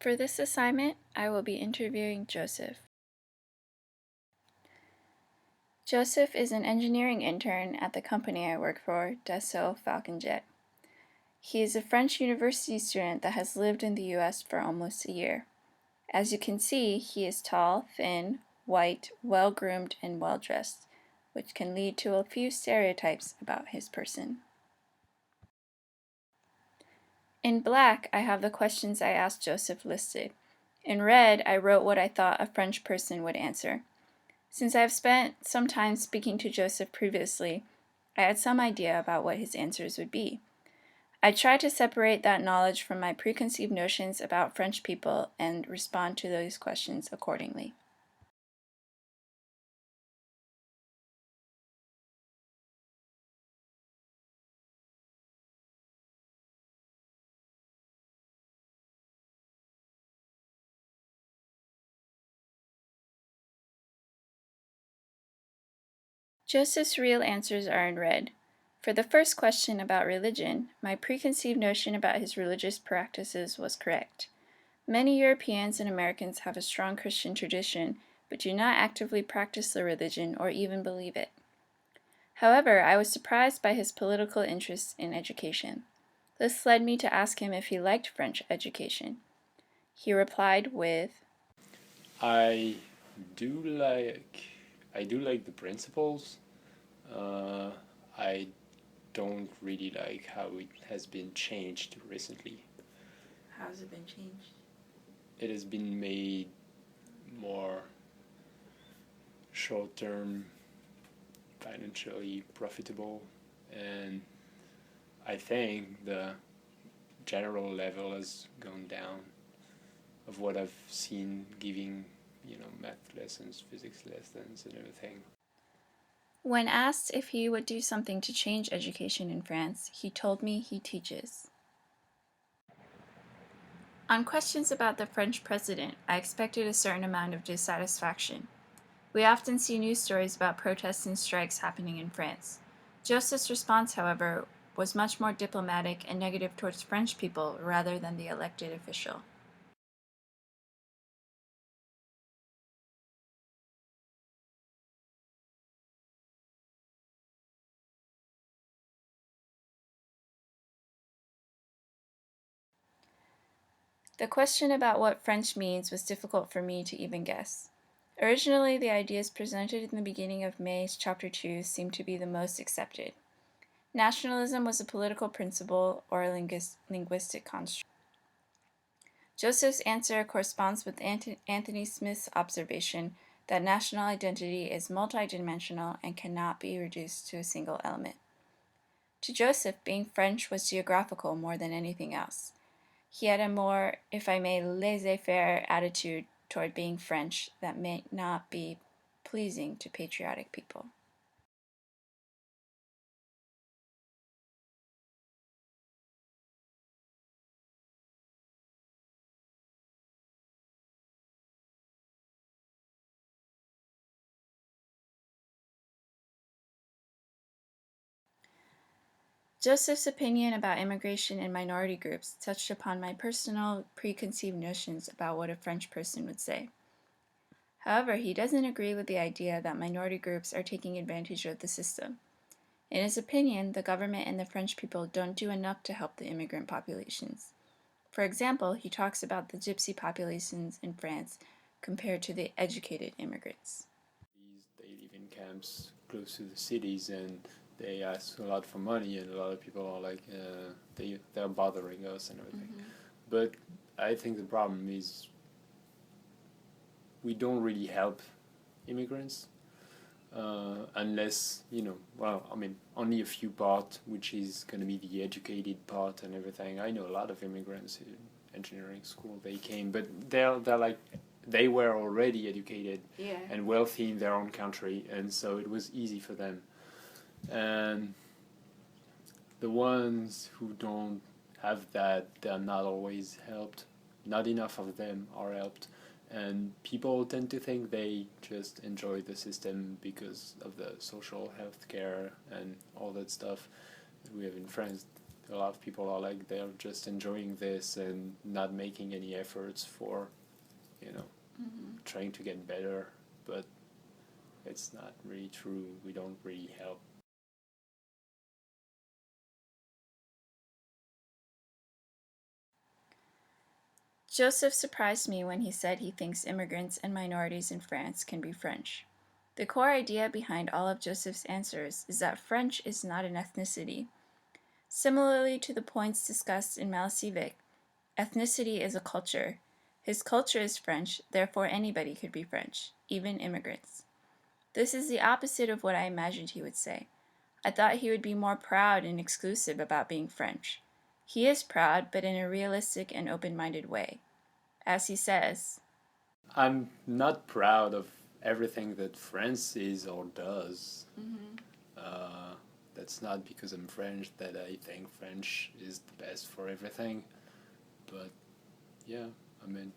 For this assignment, I will be interviewing Joseph. Joseph is an engineering intern at the company I work for, Dassault Falcon Jet. He is a French university student that has lived in the US for almost a year. As you can see, he is tall, thin, white, well-groomed, and well-dressed, which can lead to a few stereotypes about his person. In black, I have the questions I asked Joseph listed. In red, I wrote what I thought a French person would answer. Since I have spent some time speaking to Joseph previously, I had some idea about what his answers would be. I tried to separate that knowledge from my preconceived notions about French people and respond to those questions accordingly. Joseph's real answers are in red. For the first question about religion, my preconceived notion about his religious practices was correct. Many Europeans and Americans have a strong Christian tradition, but do not actively practice the religion or even believe it. However, I was surprised by his political interest in education. This led me to ask him if he liked French education. He replied with, I do like the principles. Uh, I don't really like how it has been changed recently. How has it been changed? It has been made more short-term, financially profitable, and I think the general level has gone down of what I've seen giving, math lessons, physics lessons, and everything. When asked if he would do something to change education in France, he told me he teaches. On questions about the French president, I expected a certain amount of dissatisfaction. We often see news stories about protests and strikes happening in France. Joseph's response, however, was much more diplomatic and negative towards French people rather than the elected official. The question about what French means was difficult for me to even guess. Originally, the ideas presented in the beginning of May's Chapter 2 seemed to be the most accepted. Nationalism was a political principle or a linguistic construct. Joseph's answer corresponds with Anthony Smith's observation that national identity is multidimensional and cannot be reduced to a single element. To Joseph, being French was geographical more than anything else. He had a more, if I may, laissez-faire attitude toward being French that may not be pleasing to patriotic people. Joseph's opinion about immigration and minority groups touched upon my personal preconceived notions about what a French person would say. However, he doesn't agree with the idea that minority groups are taking advantage of the system. In his opinion, the government and the French people don't do enough to help the immigrant populations. For example, he talks about the gypsy populations in France compared to the educated immigrants. They live in camps close to the cities, and they ask a lot for money, and a lot of people are like, they're bothering us and everything. But I think the problem is we don't really help immigrants unless, only a few part, which is going to be the educated part and everything. I know a lot of immigrants in engineering school, they came, but they're like, they were already educated and wealthy in their own country, and so it was easy for them. And the ones who don't have that, they're not always helped. Not enough of them are helped. And people tend to think they just enjoy the system because of the social health care and all that stuff that we have in France. A lot of people are like they're just enjoying this and not making any efforts for, you know, trying to get better. But it's not really true. We don't really help. Joseph surprised me when he said he thinks immigrants and minorities in France can be French. The core idea behind all of Joseph's answers is that French is not an ethnicity. Similarly to the points discussed in Malasivic, ethnicity is a culture. His culture is French, therefore anybody could be French, even immigrants. This is the opposite of what I imagined he would say. I thought he would be more proud and exclusive about being French. He is proud, but in a realistic and open-minded way. As he says, I'm not proud of everything that France is or does. Uh, that's not because I'm French that I think French is the best for everything. But yeah, I mean,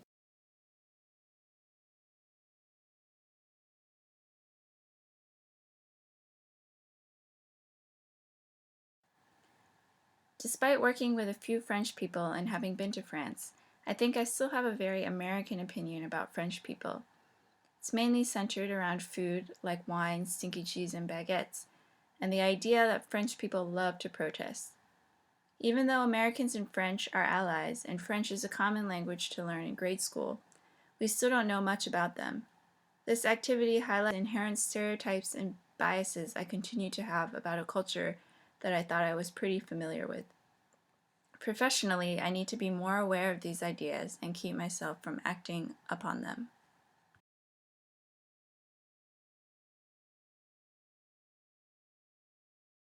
despite working with a few French people and having been to France, I think I still have a very American opinion about French people. It's mainly centered around food like wine, stinky cheese, and baguettes, and the idea that French people love to protest. Even though Americans and French are allies and French is a common language to learn in grade school, we still don't know much about them. This activity highlights the inherent stereotypes and biases I continue to have about a culture that I thought I was pretty familiar with. Professionally, I need to be more aware of these ideas and keep myself from acting upon them.